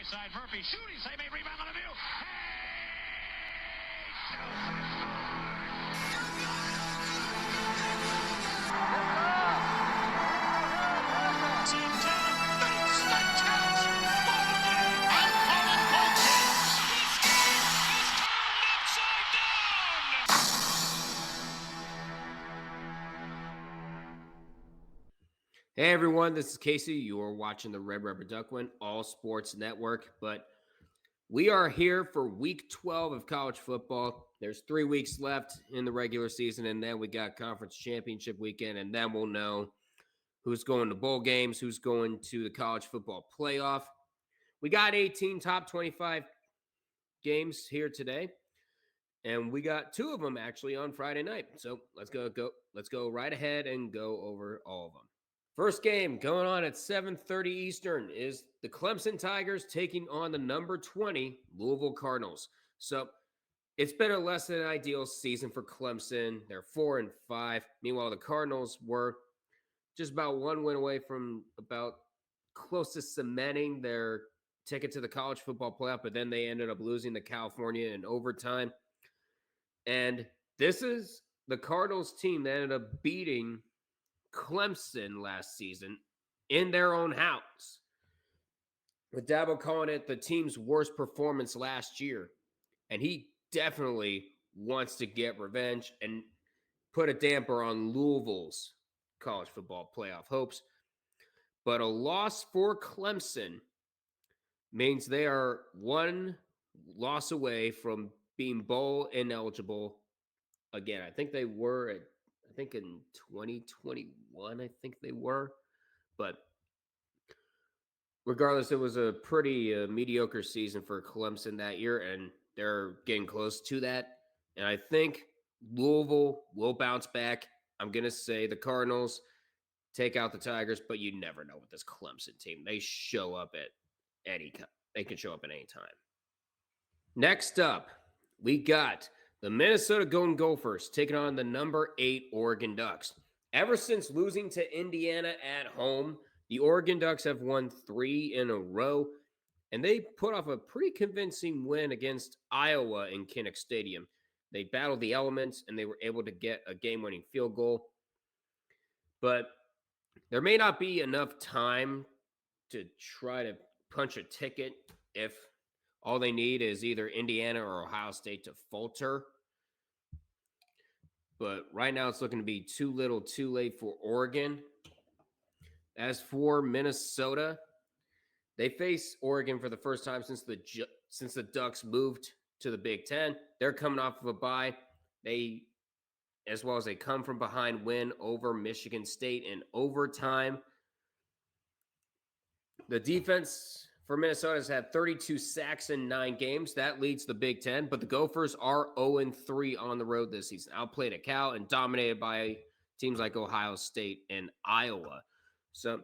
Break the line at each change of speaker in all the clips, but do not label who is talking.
high side. Murphy shooting, save a rebound on the view.
Hey everyone, this is Casey. You are watching the Red Rubber Duckman All Sports Network, but we are here for week 12 of college football. There's 3 weeks left in the regular season, and then we got conference championship weekend, and then we'll know who's going to bowl games, who's going to the college football playoff. We got 18 top 25 games here today, and we got 2 of them actually on Friday night. So let's go right ahead and go over all of them. First game going on at 7:30 Eastern is the Clemson Tigers taking on the number 20 Louisville Cardinals. So it's been a less than ideal season for Clemson. They're 4-5. Meanwhile, the Cardinals were just about 1 win away from about close to cementing their ticket to the college football playoff, but then they ended up losing to California in overtime. And this is the Cardinals team that ended up beating Clemson last season in their own house, with Dabo calling it the team's worst performance last year. And he definitely wants to get revenge and put a damper on Louisville's college football playoff hopes. But a loss for Clemson means they are 1 loss away from being bowl ineligible again. I think they were in 2021, I think they were. But regardless, it was a pretty mediocre season for Clemson that year, and they're getting close to that. And I think Louisville will bounce back. I'm going to say the Cardinals take out the Tigers, but you never know with this Clemson team. They show up at they can show up at any time. Next up, we got the Minnesota Golden Gophers taking on the number 8 Oregon Ducks. Ever since losing to Indiana at home, the Oregon Ducks have won 3 in a row, and they put off a pretty convincing win against Iowa in Kinnick Stadium. They battled the elements, and they were able to get a game-winning field goal. But there may not be enough time to try to punch a ticket if all they need is either Indiana or Ohio State to falter. But right now it's looking to be too little, too late for Oregon. As for Minnesota, they face Oregon for the first time since the Ducks moved to the Big Ten. They're coming off of a bye. As well as a come from behind win over Michigan State in overtime. The defense for Minnesota has had 32 sacks in 9 games. That leads the Big Ten, but the Gophers are 0-3 on the road this season. Outplayed at Cal and dominated by teams like Ohio State and Iowa. So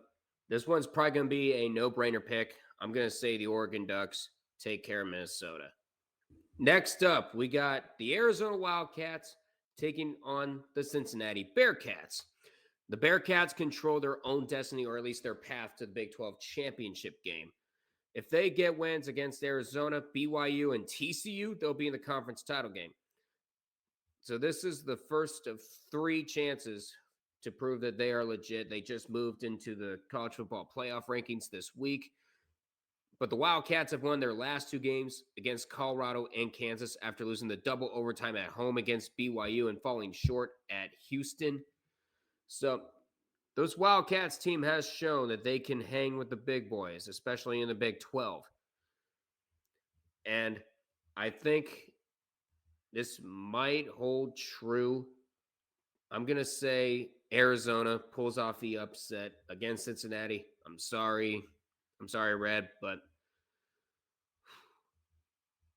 this one's probably going to be a no-brainer pick. I'm going to say the Oregon Ducks take care of Minnesota. Next up, we got the Arizona Wildcats taking on the Cincinnati Bearcats. The Bearcats control their own destiny, or at least their path to the Big 12 championship game. If they get wins against Arizona, BYU, and TCU, they'll be in the conference title game. So this is the first of 3 chances to prove that they are legit. They just moved into the college football playoff rankings this week. But the Wildcats have won their last 2 games against Colorado and Kansas after losing the double overtime at home against BYU and falling short at Houston. So those Wildcats team has shown that they can hang with the big boys, especially in the Big 12. And I think this might hold true. I'm going to say Arizona pulls off the upset against Cincinnati. I'm sorry, Red, but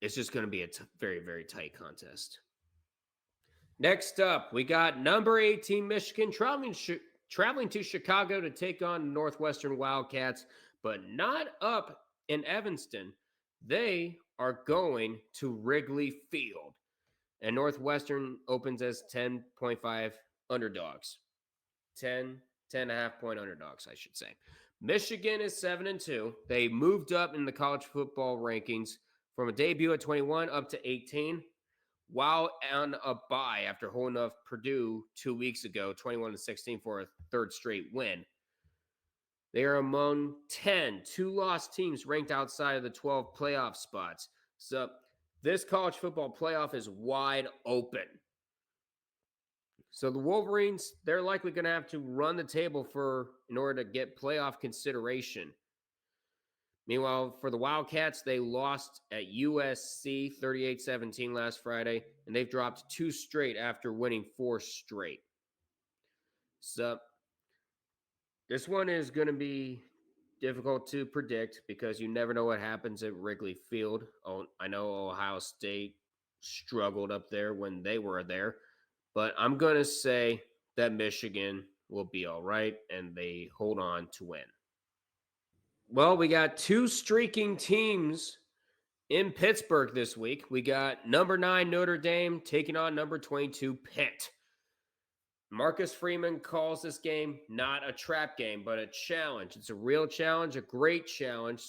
it's just going to be a very, very tight contest. Next up, we got number 18 Michigan traveling to Chicago to take on Northwestern Wildcats, but not up in Evanston. They are going to Wrigley Field, and Northwestern opens as 10.5 underdogs. 10.5 point underdogs, I should say. Michigan is 7-2. They moved up in the college football rankings from a debut at 21 up to 18, while on a bye after holding off Purdue 2 weeks ago, 21-16 for a third straight win. They are among 10 two-loss teams ranked outside of the 12 playoff spots. So this college football playoff is wide open. So the Wolverines, they're likely going to have to run the table in order to get playoff consideration. Meanwhile, for the Wildcats, they lost at USC 38-17 last Friday, and they've dropped 2 straight after winning 4 straight. So this one is going to be difficult to predict because you never know what happens at Wrigley Field. Oh, I know Ohio State struggled up there when they were there, but I'm going to say that Michigan will be all right and they hold on to win. Well, we got 2 streaking teams in Pittsburgh this week. We got number 9 Notre Dame taking on number 22 Pitt. Marcus Freeman calls this game not a trap game, but a challenge. It's a real challenge, a great challenge.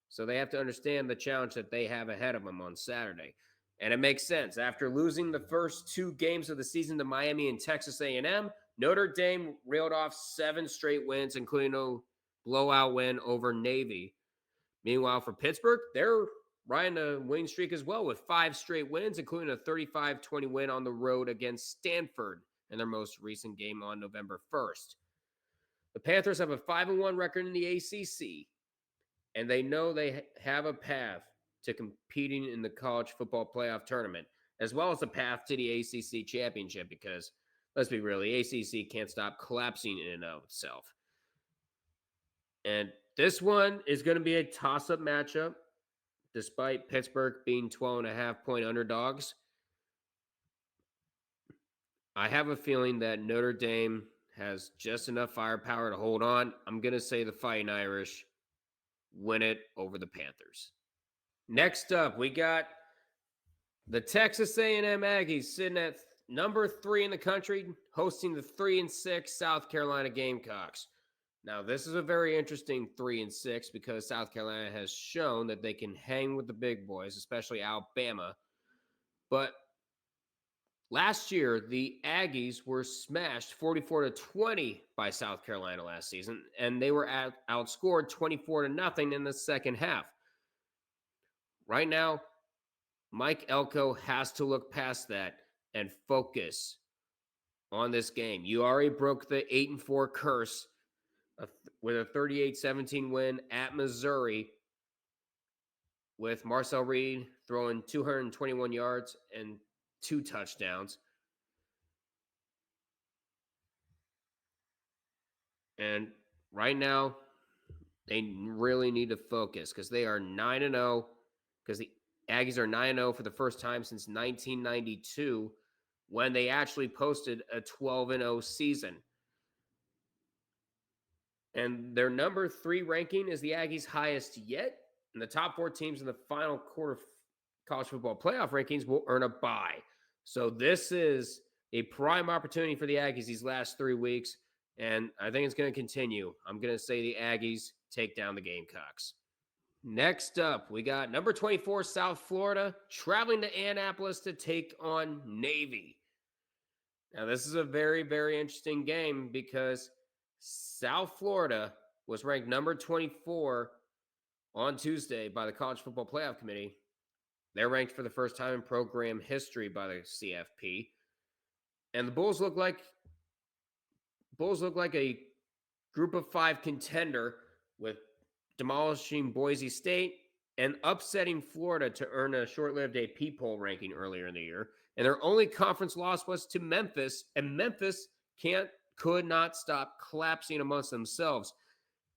So they have to understand the challenge that they have ahead of them on Saturday. And it makes sense. After losing the first 2 games of the season to Miami and Texas A&M, Notre Dame reeled off 7 straight wins, including a blowout win over Navy. Meanwhile, for Pittsburgh, they're riding a winning streak as well with 5 straight wins, including a 35-20 win on the road against Stanford in their most recent game on November 1st. The Panthers have a 5-1 record in the ACC, and they know they have a path to competing in the college football playoff tournament, as well as a path to the ACC championship because, let's be real, the ACC can't stop collapsing in and of itself. And this one is going to be a toss-up matchup, despite Pittsburgh being 12.5-point underdogs. I have a feeling that Notre Dame has just enough firepower to hold on. I'm going to say the Fighting Irish win it over the Panthers. Next up, we got the Texas A&M Aggies sitting at number 3 in the country, hosting the 3-6 South Carolina Gamecocks. Now, this is a very interesting 3-6 because South Carolina has shown that they can hang with the big boys, especially Alabama. But last year, the Aggies were smashed 44-20 by South Carolina last season, and they were outscored 24-0 in the second half. Right now, Mike Elko has to look past that and focus on this game. You already broke the 8-4 curse with a 38-17 win at Missouri with Marcel Reed throwing 221 yards and 2 touchdowns. And right now, they really need to focus because they are 9-0, because the Aggies are 9-0 for the first time since 1992 when they actually posted a 12-0 season. And their number 3 ranking is the Aggies' highest yet. And the top 4 teams in the final quarter college football playoff rankings will earn a bye. So this is a prime opportunity for the Aggies these last 3 weeks. And I think it's going to continue. I'm going to say the Aggies take down the Gamecocks. Next up, we got number 24, South Florida, traveling to Annapolis to take on Navy. Now, this is a very, very interesting game because South Florida was ranked number 24 on Tuesday by the College Football Playoff Committee. They're ranked for the first time in program history by the CFP. And the Bulls look like a group of 5 contender with demolishing Boise State and upsetting Florida to earn a short-lived AP poll ranking earlier in the year. And their only conference loss was to Memphis, and Memphis could not stop collapsing amongst themselves.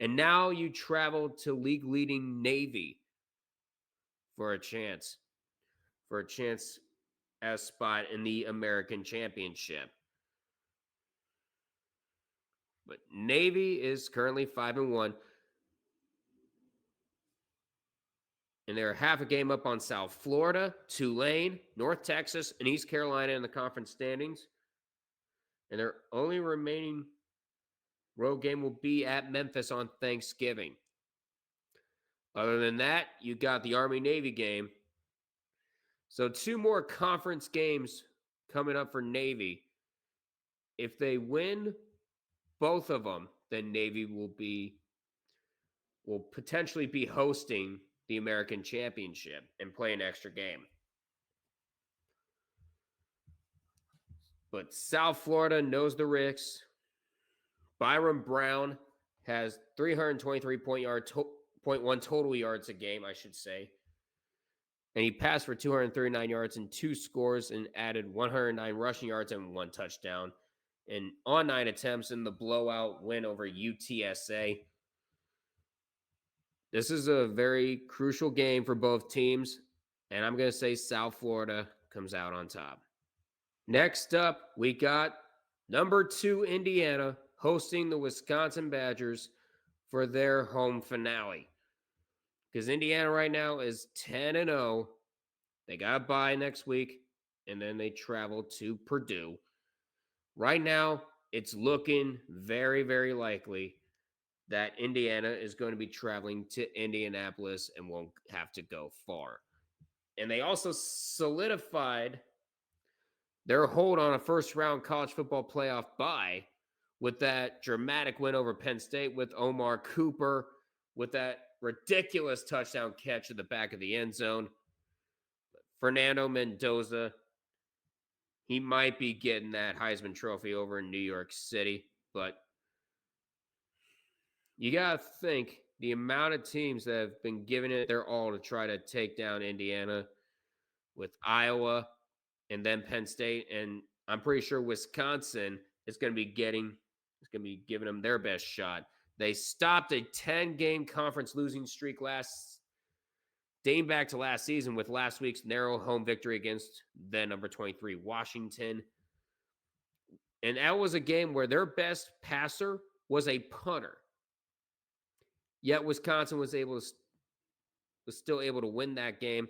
And now you travel to league-leading Navy for a chance as spot in the American Championship. But Navy is currently 5-1. And they're half a game up on South Florida, Tulane, North Texas, and East Carolina in the conference standings. And their only remaining Road game will be at Memphis on Thanksgiving. Other than that, you got the Army-Navy game. So 2 more conference games coming up for Navy. If they win both of them, then Navy will potentially be hosting the American Championship and play an extra game. But South Florida knows the risks. Byron Brown has 323.1 total yards a game, I should say. And he passed for 239 yards and 2 scores and added 109 rushing yards and 1 touchdown. And on 9 attempts in the blowout win over UTSA. This is a very crucial game for both teams. And I'm going to say South Florida comes out on top. Next up, we got number 2 Indiana hosting the Wisconsin Badgers for their home finale. Because Indiana right now is 10-0. They got a bye next week, and then they travel to Purdue. Right now, it's looking very, very likely that Indiana is going to be traveling to Indianapolis and won't have to go far. And they also solidified their hold on a first-round college football playoff bye with that dramatic win over Penn State with Omar Cooper, with that ridiculous touchdown catch at the back of the end zone. Fernando Mendoza, he might be getting that Heisman Trophy over in New York City, but you got to think the amount of teams that have been giving it their all to try to take down Indiana with Iowa and then Penn State, and I'm pretty sure Wisconsin is going to be giving them their best shot. They stopped a 10-game conference losing streak dating back to last season with last week's narrow home victory against then number 23 Washington. And that was a game where their best passer was a punter. Yet Wisconsin was still able to win that game.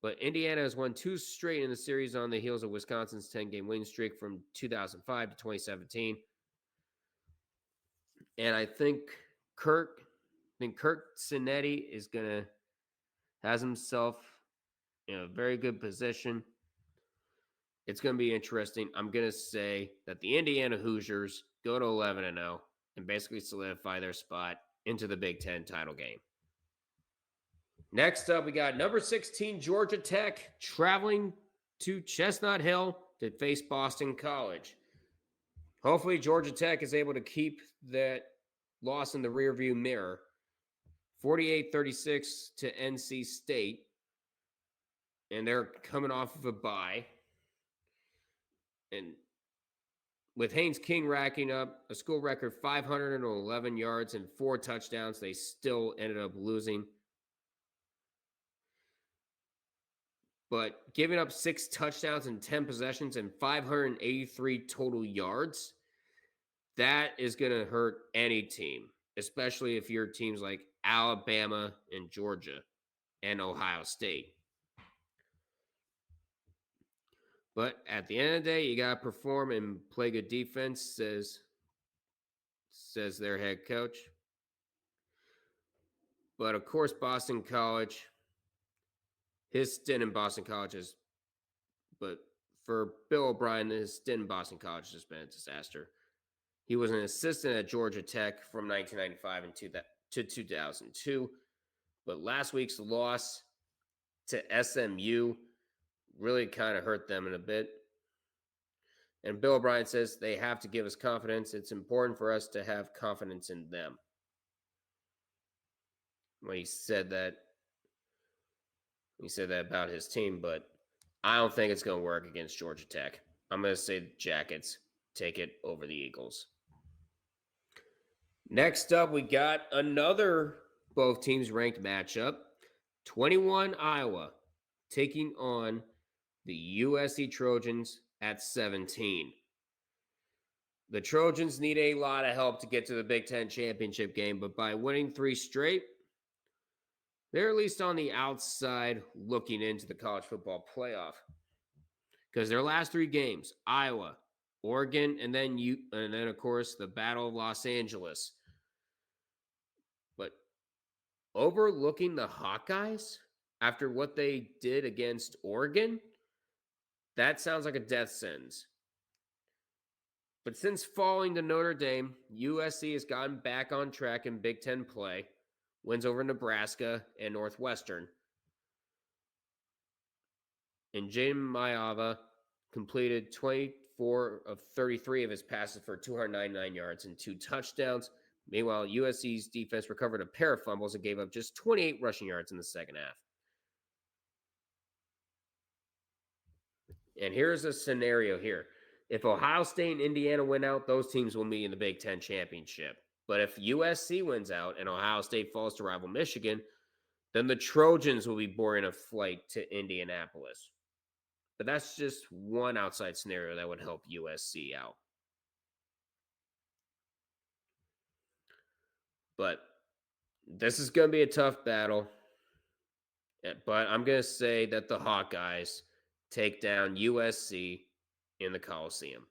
But Indiana has won 2 straight in the series on the heels of Wisconsin's 10-game winning streak from 2005 to 2017. And I think Kirk Cinetti has himself in a very good position. It's going to be interesting. I'm going to say that the Indiana Hoosiers go to 11-0 and basically solidify their spot into the Big Ten title game. Next up, we got number 16 Georgia Tech traveling to Chestnut Hill to face Boston College. Hopefully, Georgia Tech is able to keep that loss in the rearview mirror. 48-36 to NC State. And they're coming off of a bye. And with Haynes King racking up a school record 511 yards and 4 touchdowns, they still ended up losing. But giving up 6 touchdowns and 10 possessions and 583 total yards, that is going to hurt any team, especially if your teams like Alabama and Georgia and Ohio State. But at the end of the day, you got to perform and play good defense, says their head coach. But of course, Boston College, his stint in Boston College but for Bill O'Brien, his stint in Boston College has been a disaster. He was an assistant at Georgia Tech from 1995 to 2002. But last week's loss to SMU really kind of hurt them in a bit. And Bill O'Brien says they have to give us confidence. It's important for us to have confidence in them. When he said that about his team, but I don't think it's going to work against Georgia Tech. I'm going to say the Jackets take it over the Eagles. Next up, we got another both teams ranked matchup. 21 Iowa taking on the USC Trojans at 17. The Trojans need a lot of help to get to the Big Ten championship game, but by winning 3 straight, they're at least on the outside looking into the college football playoff. Because their last 3 games, Iowa, Oregon, and then of course the Battle of Los Angeles. But overlooking the Hawkeyes after what they did against Oregon, that sounds like a death sentence. But since falling to Notre Dame, USC has gotten back on track in Big Ten play, wins over Nebraska and Northwestern. And Jaden Maiava completed 24 of 33 of his passes for 299 yards and 2 touchdowns. Meanwhile, USC's defense recovered a pair of fumbles and gave up just 28 rushing yards in the second half. And here's a scenario here. If Ohio State and Indiana win out, those teams will meet in the Big Ten championship. But if USC wins out and Ohio State falls to rival Michigan, then the Trojans will be boarding a flight to Indianapolis. But that's just one outside scenario that would help USC out. But this is going to be a tough battle. But I'm going to say that the Hawkeyes take down USC in the Coliseum.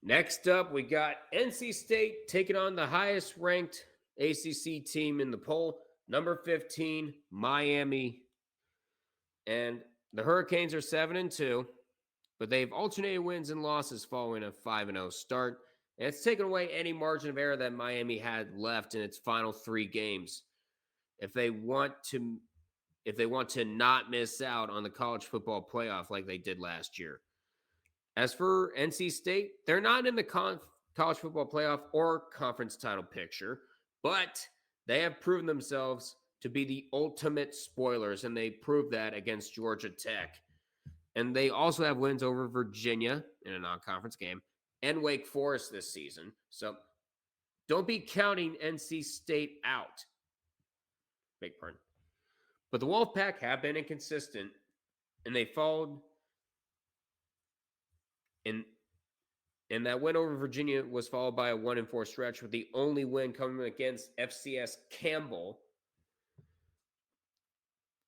Next up, we got NC State taking on the highest ranked ACC team in the poll, number 15, Miami. And the Hurricanes are 7-2, but they've alternated wins and losses following a 5-0 start. And it's taken away any margin of error that Miami had left in its final 3 games. If they want to not miss out on the college football playoff like they did last year. As for NC State, they're not in the college football playoff or conference title picture, but they have proven themselves to be the ultimate spoilers, and they proved that against Georgia Tech. And they also have wins over Virginia in a non-conference game and Wake Forest this season. So don't be counting NC State out. Beg pardon. But the Wolfpack have been inconsistent, and they followed and that win over Virginia was followed by a 1-4 stretch, with the only win coming against FCS Campbell.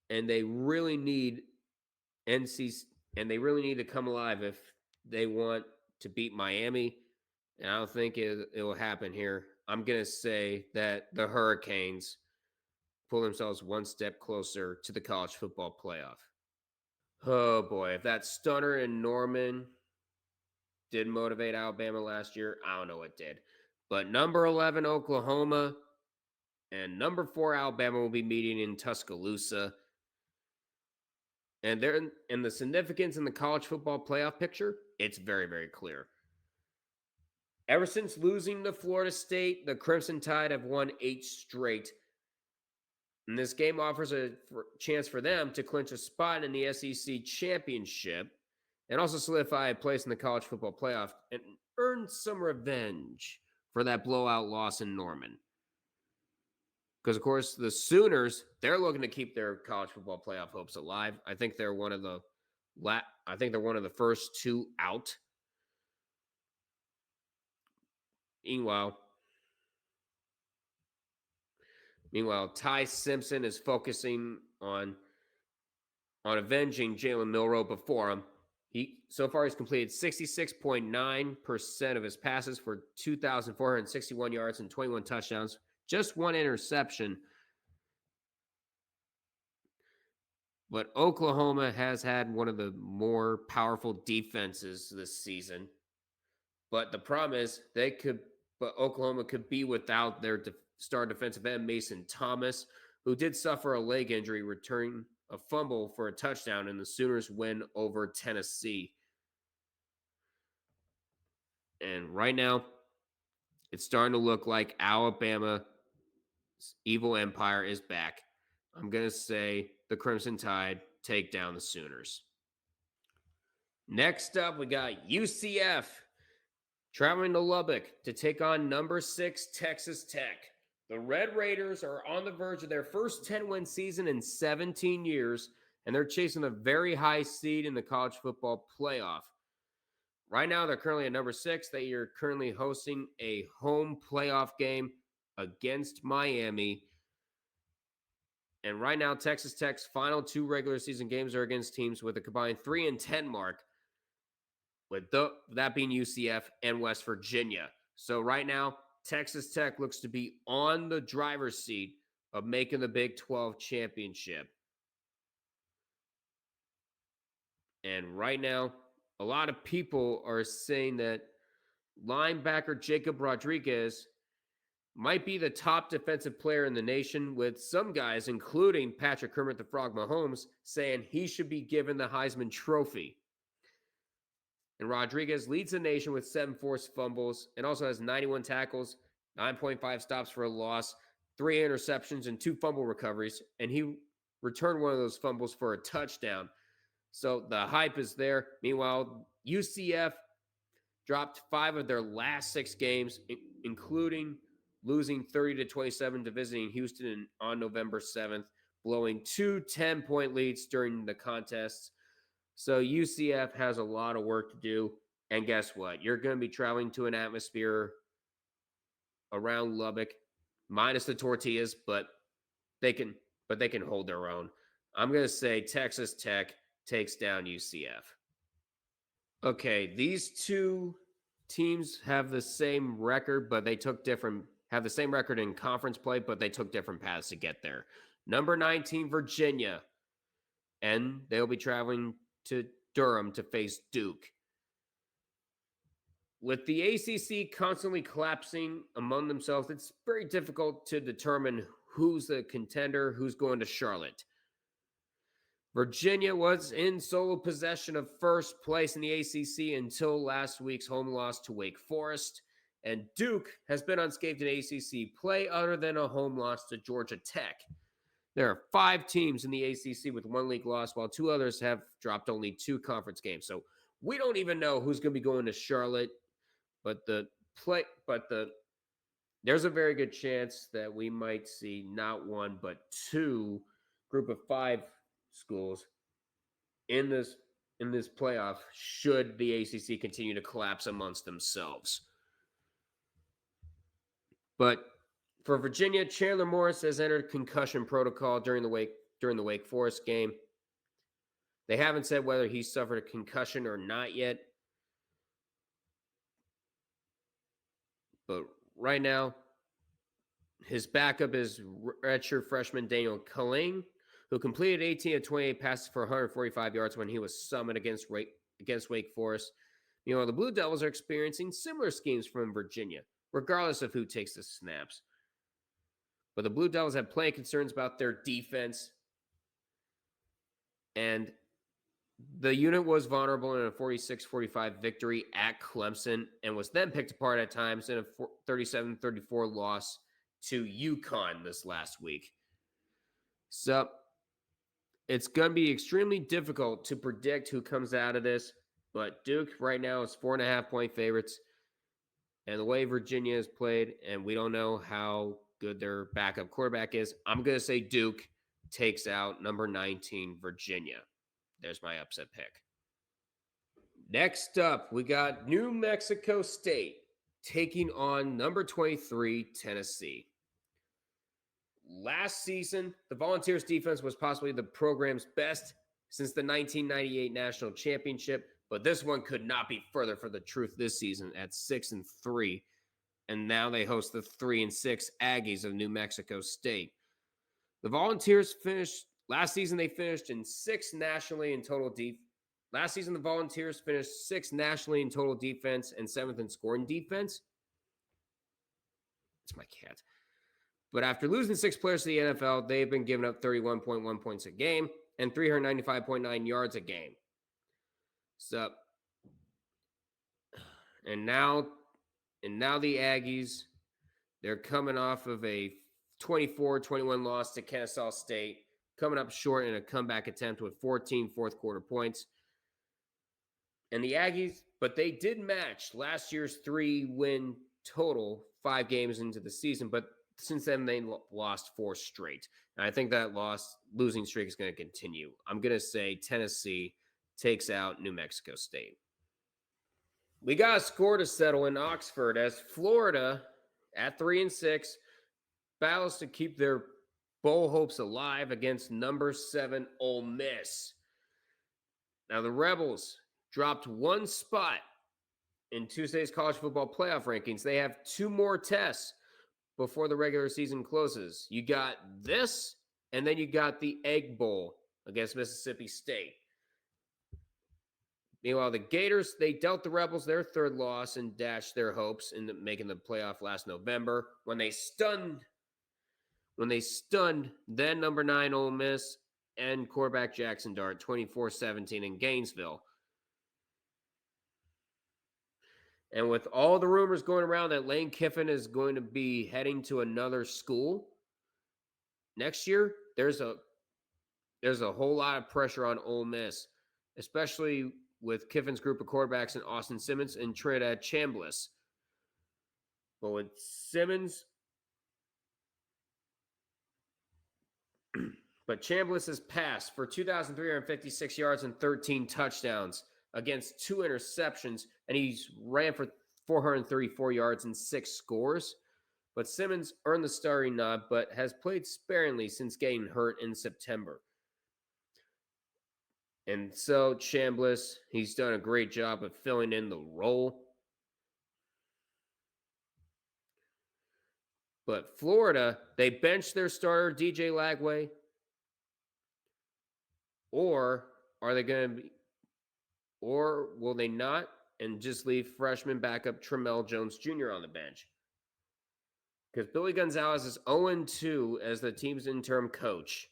And they really need they really need to come alive if they want to beat Miami. And I don't think it will happen here. I'm going to say that the Hurricanes pull themselves one step closer to the college football playoff. Oh boy, if that stunner in Norman did motivate Alabama last year, I don't know what did. But number 11, Oklahoma, and number 4, Alabama will be meeting in Tuscaloosa. And they're in the significance in the college football playoff picture, it's very, very clear. Ever since losing to Florida State, the Crimson Tide have won 8 straight. And this game offers a chance for them to clinch a spot in the SEC championship and also solidify a place in the college football playoff and earn some revenge for that blowout loss in Norman. Because, of course, the Sooners, they're looking to keep their college football playoff hopes alive. I think they're one of the first 2 out. Meanwhile, Ty Simpson is focusing on avenging Jalen Milroe before him. So far, he's completed 66.9% of his passes for 2,461 yards and 21 touchdowns. Just 1 interception. But Oklahoma has had one of the more powerful defenses this season. But the problem is Oklahoma could be without their star defensive end, Mason Thomas, who did suffer a leg injury, returning a fumble for a touchdown in the Sooners' win over Tennessee. And right now, it's starting to look like Alabama's evil empire is back. I'm going to say the Crimson Tide take down the Sooners. Next up, we got UCF traveling to Lubbock to take on number 6 Texas Tech. The Red Raiders are on the verge of their first 10-win season in 17 years, and they're chasing a very high seed in the college football playoff. Right now, they're currently at number 6. They are currently hosting a home playoff game against Miami. And right now, Texas Tech's final 2 regular season games are against teams with a combined 3-10 mark, with that being UCF and West Virginia. So right now, Texas Tech looks to be on the driver's seat of making the Big 12 championship. And right now, a lot of people are saying that linebacker Jacob Rodriguez might be the top defensive player in the nation, with some guys, including Patrick Kermit the Frog Mahomes, saying he should be given the Heisman Trophy. And Rodriguez leads the nation with 7 forced fumbles and also has 91 tackles, 9.5 stops for a loss, 3 interceptions, and 2 fumble recoveries. And he returned one of those fumbles for a touchdown. So the hype is there. Meanwhile, UCF dropped 5 of their last 6 games, including losing 30-27 to visiting Houston on November 7th, blowing 2 10-point leads during the contests. So UCF has a lot of work to do. And guess what? You're going to be traveling to an atmosphere around Lubbock, minus the tortillas, but they can hold their own. I'm going to say Texas Tech takes down UCF. Okay, these 2 teams have the same record, but they have the same record in conference play, but they took different paths to get there. Number 19, Virginia, and they'll be traveling to Durham to face Duke. With the ACC constantly collapsing among themselves, it's very difficult to determine who's the contender, who's going to Charlotte. Virginia was in solo possession of first place in the ACC until last week's home loss to Wake Forest, and Duke has been unscathed in ACC play other than a home loss to Georgia Tech. There are 5 teams in the ACC with 1 league loss, while 2 others have dropped only 2 conference games. So we don't even know who's going to be going to Charlotte, but there's a very good chance that we might see not 1 but 2 group of 5 schools in this playoff should the ACC continue to collapse amongst themselves. But for Virginia, Chandler Morris has entered concussion protocol during the Wake Forest game. They haven't said whether he suffered a concussion or not yet. But right now, his backup is redshirt freshman Daniel Killing, who completed 18 of 28 passes for 145 yards when he was summoned against Wake Forest. Meanwhile, the Blue Devils are experiencing similar schemes from Virginia, regardless of who takes the snaps. But the Blue Devils have plenty of concerns about their defense. And the unit was vulnerable in a 46-45 victory at Clemson and was then picked apart at times in a 37-34 loss to UConn this last week. So it's going to be extremely difficult to predict who comes out of this, but Duke right now is 4.5-point favorites. And the way Virginia has played, and we don't know how good their backup quarterback is, I'm going to say Duke takes out number 19, Virginia. There's my upset pick. Next up, we got New Mexico State taking on number 23, Tennessee. Last season, the Volunteers defense was possibly the program's best since the 1998 National Championship, but this one could not be further from the truth this season at 6-3, and now they host the 3-6 Aggies of New Mexico State. The Volunteers finished last season. They finished in 6th nationally in total Last season, the Volunteers finished 6th nationally in total defense and 7th in scoring defense. It's my cat. But after losing 6 players to the NFL, they've been giving up 31.1 points a game and 395.9 yards a game. So, and now the Aggies, they're coming off of a 24-21 loss to Kennesaw State, coming up short in a comeback attempt with 14 fourth-quarter points. And the Aggies, but they did match last year's 3-win total 5 games into the season, but since then, they lost 4 straight. And I think that losing streak is going to continue. I'm going to say Tennessee takes out New Mexico State. We got a score to settle in Oxford as Florida at 3-6 battles to keep their bowl hopes alive against number 7 Ole Miss. Now the Rebels dropped one spot in Tuesday's college football playoff rankings. They have 2 more tests before the regular season closes. You got this, and then you got the Egg Bowl against Mississippi State. Meanwhile, the Gators, they dealt the Rebels their 3rd loss and dashed their hopes in making the playoff last November when they stunned then number 9 Ole Miss and quarterback Jackson Dart 24-17 in Gainesville. And with all the rumors going around that Lane Kiffin is going to be heading to another school next year, there's a whole lot of pressure on Ole Miss, especially with Kiffin's group of quarterbacks in Austin Simmons and Trinidad Chambliss. But with Simmons, but Chambliss has passed for 2,356 yards and 13 touchdowns against 2 interceptions, and he's ran for 434 yards and 6 scores. But Simmons earned the starting nod, but has played sparingly since getting hurt in September. And so Chambliss, he's done a great job of filling in the role. But Florida, they benched their starter, DJ Lagway. Or are they going to be, or will they not and just leave freshman backup Tramel Jones Jr. on the bench? Because Billy Gonzalez is 0-2 as the team's interim coach.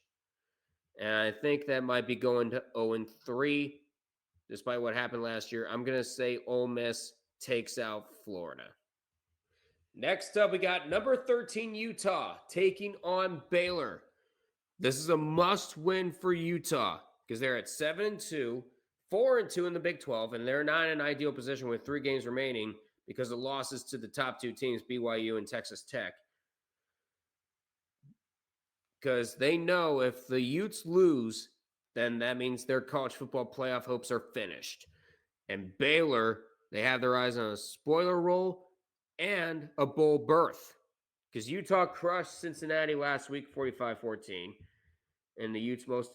And I think that might be going to 0-3, despite what happened last year. I'm going to say Ole Miss takes out Florida. Next up, we got number 13 Utah taking on Baylor. This is a must-win for Utah because they're at 7-2, 4-2 in the Big 12, and they're not in an ideal position with 3 games remaining because of losses to the top 2 teams, BYU and Texas Tech. Because they know if the Utes lose, then that means their college football playoff hopes are finished. And Baylor, they have their eyes on a spoiler roll and a bowl berth. Because Utah crushed Cincinnati last week, 45-14. And the Utes' most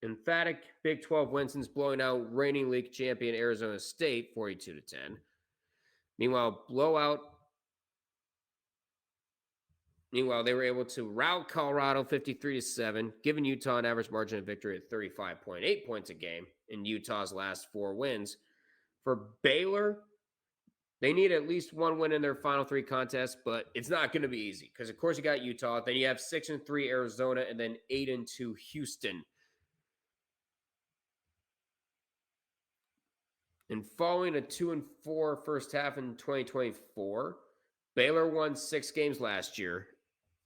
emphatic Big 12 win since blowing out reigning league champion Arizona State, 42-10. Meanwhile, they were able to rout Colorado 53-7, giving Utah an average margin of victory at 35.8 points a game in Utah's last 4 wins. For Baylor, they need at least 1 win in their final 3 contests, but it's not going to be easy because, of course, you got Utah. Then you have 6-3 Arizona and then 8-2 Houston. And following a 2-4 first half in 2024, Baylor won 6 games last year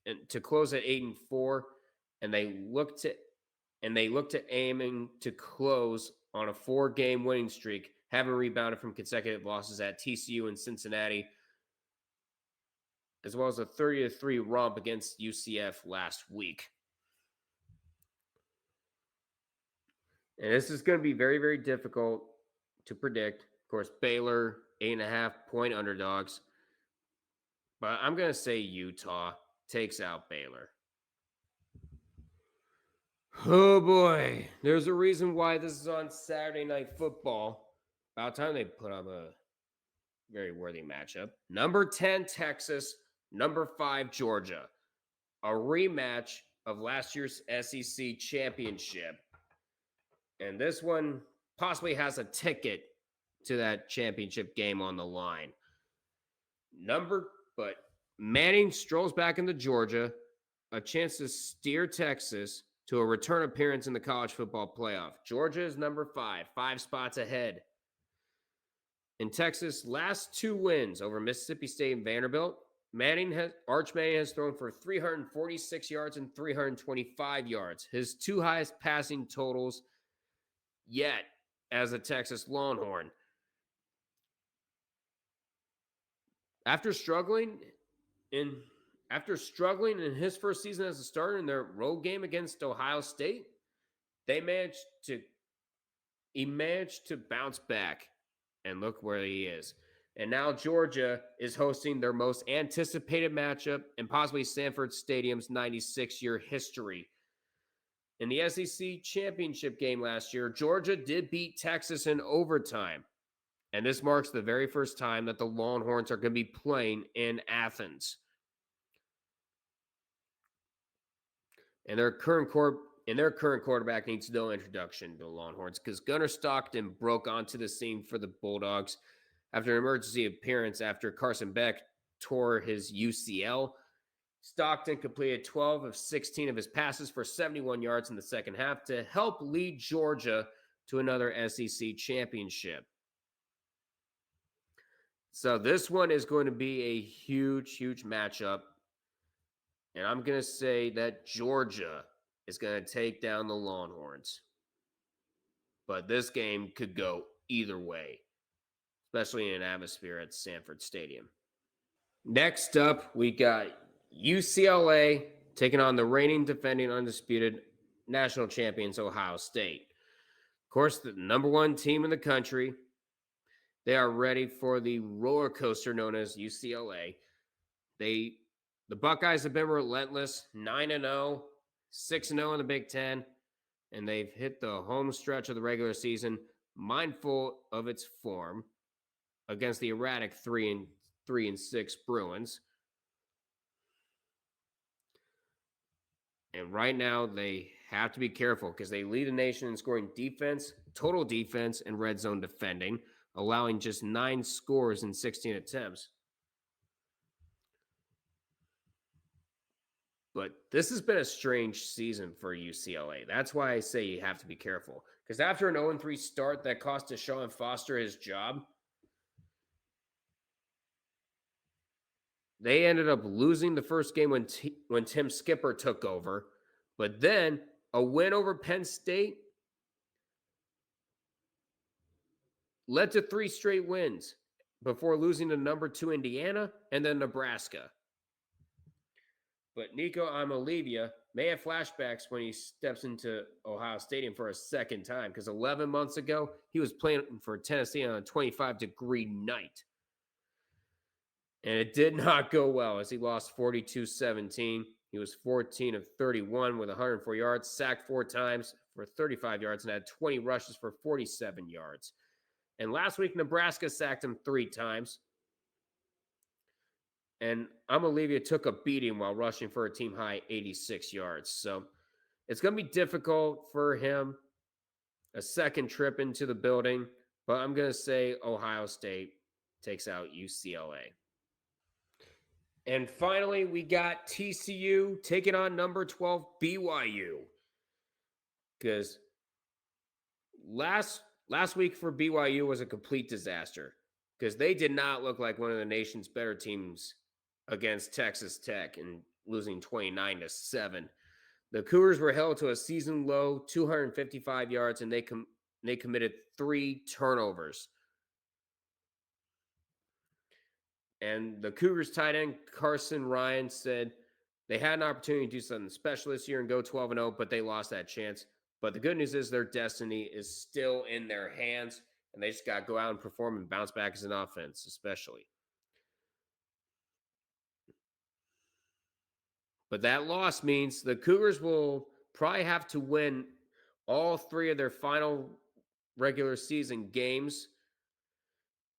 and to close at 8-4, and they look to aiming to close on a 4-game winning streak, having rebounded from consecutive losses at TCU and Cincinnati, as well as a 30-3 romp against UCF last week. And this is going to be very, very difficult to predict. Of course, Baylor, 8.5-point underdogs. But I'm going to say Utah takes out Baylor. Oh boy, there's a reason why this is on Saturday Night Football. About time they put up a very worthy matchup. Number 10, Texas. Number 5, Georgia. A rematch of last year's SEC championship. And this one possibly has a ticket to that championship game on the line. But Manning strolls back into Georgia, a chance to steer Texas to a return appearance in the college football playoff. Georgia is number 5 spots ahead. In Texas' last 2 wins over Mississippi State and Vanderbilt, Arch Manning has thrown for 346 yards and 325 yards, his 2 highest passing totals yet as a Texas Longhorn. After struggling in his first season as a starter in their road game against Ohio State, he managed to bounce back, and look where he is. And now Georgia is hosting their most anticipated matchup in possibly Sanford Stadium's 96-year history. In the SEC championship game last year, Georgia did beat Texas in overtime. And this marks the very first time that the Longhorns are going to be playing in Athens. And their current quarterback needs no introduction to the Longhorns because Gunnar Stockton broke onto the scene for the Bulldogs after an emergency appearance after Carson Beck tore his UCL. Stockton completed 12 of 16 of his passes for 71 yards in the second half to help lead Georgia to another SEC championship. So this one is going to be a huge, huge matchup. And I'm going to say that Georgia is going to take down the Longhorns. But this game could go either way, especially in an atmosphere at Sanford Stadium. Next up, we got UCLA taking on the reigning, defending, undisputed national champions, Ohio State. Of course, the number one team in the country. They are ready for the roller coaster known as UCLA. The Buckeyes have been relentless, 9-0, 6-0 in the Big Ten, and they've hit the home stretch of the regular season, mindful of its form against the erratic 3-6 Bruins. And right now, they have to be careful because they lead the nation in scoring defense, total defense, and red zone defending, allowing just 9 scores in 16 attempts. But this has been a strange season for UCLA. That's why I say you have to be careful. Because after an 0-3 start that cost Deshaun Foster his job, they ended up losing the first game when Tim Skipper took over. But then a win over Penn State led to 3 straight wins before losing to number 2 Indiana and then Nebraska. But Nico Amalivia may have flashbacks when he steps into Ohio Stadium for a second time because 11 months ago, he was playing for Tennessee on a 25-degree night. And it did not go well as he lost 42-17. He was 14 of 31 with 104 yards, sacked 4 times for 35 yards, and had 20 rushes for 47 yards. And last week, Nebraska sacked him 3 times. And Amalivia took a beating while rushing for a team-high 86 yards. So it's going to be difficult for him, a second trip into the building. But I'm going to say Ohio State takes out UCLA. And finally, we got TCU taking on number 12 BYU. Because last week for BYU was a complete disaster. Because they did not look like one of the nation's better teams against Texas Tech and losing 29-7. The Cougars were held to a season low 255 yards, and they committed 3 turnovers. And the Cougars tight end Carson Ryan said they had an opportunity to do something special this year and go 12-0, but they lost that chance. But the good news is their destiny is still in their hands, and they just got to go out and perform and bounce back as an offense, especially. But that loss means the Cougars will probably have to win all 3 of their final regular season games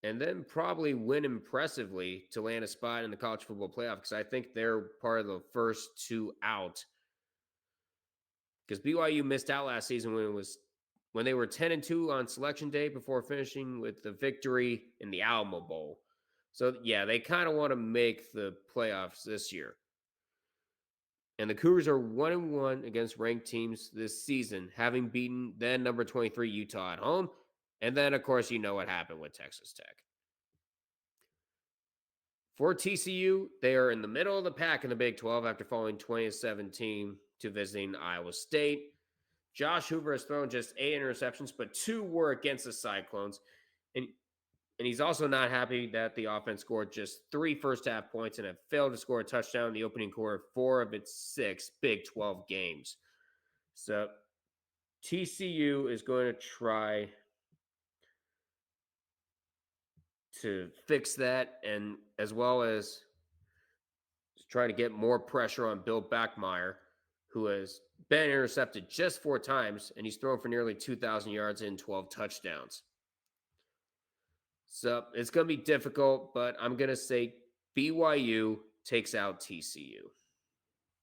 and then probably win impressively to land a spot in the college football playoff because I think they're part of the first 2 out. Because BYU missed out last season when they were 10-2 on selection day before finishing with the victory in the Alamo Bowl. So, yeah, they kind of want to make the playoffs this year. And the Cougars are 1-1 against ranked teams this season, having beaten then number 23 Utah at home. And then, of course, you know what happened with Texas Tech. For TCU, they are in the middle of the pack in the Big 12 after falling 20-17 to visiting Iowa State. Josh Hoover has thrown just 8 interceptions, but 2 were against the Cyclones. And he's also not happy that the offense scored just 3 first-half points and have failed to score a touchdown in the opening quarter 4 of its 6 Big 12 games. So TCU is going to try to fix that, and as well as trying to get more pressure on Bill Backmeyer, who has been intercepted just 4 times, and he's thrown for nearly 2,000 yards and 12 touchdowns. So it's going to be difficult, but I'm going to say BYU takes out TCU.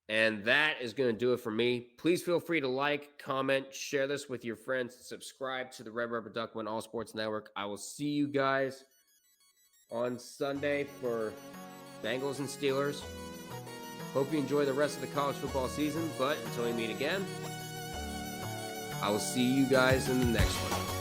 And that is going to do it for me. Please feel free to like, comment, share this with your friends, subscribe to the Red Rubber Duck Win All Sports Network. I will see you guys on Sunday for Bengals and Steelers. Hope you enjoy the rest of the college football season, but until we meet again, I will see you guys in the next one.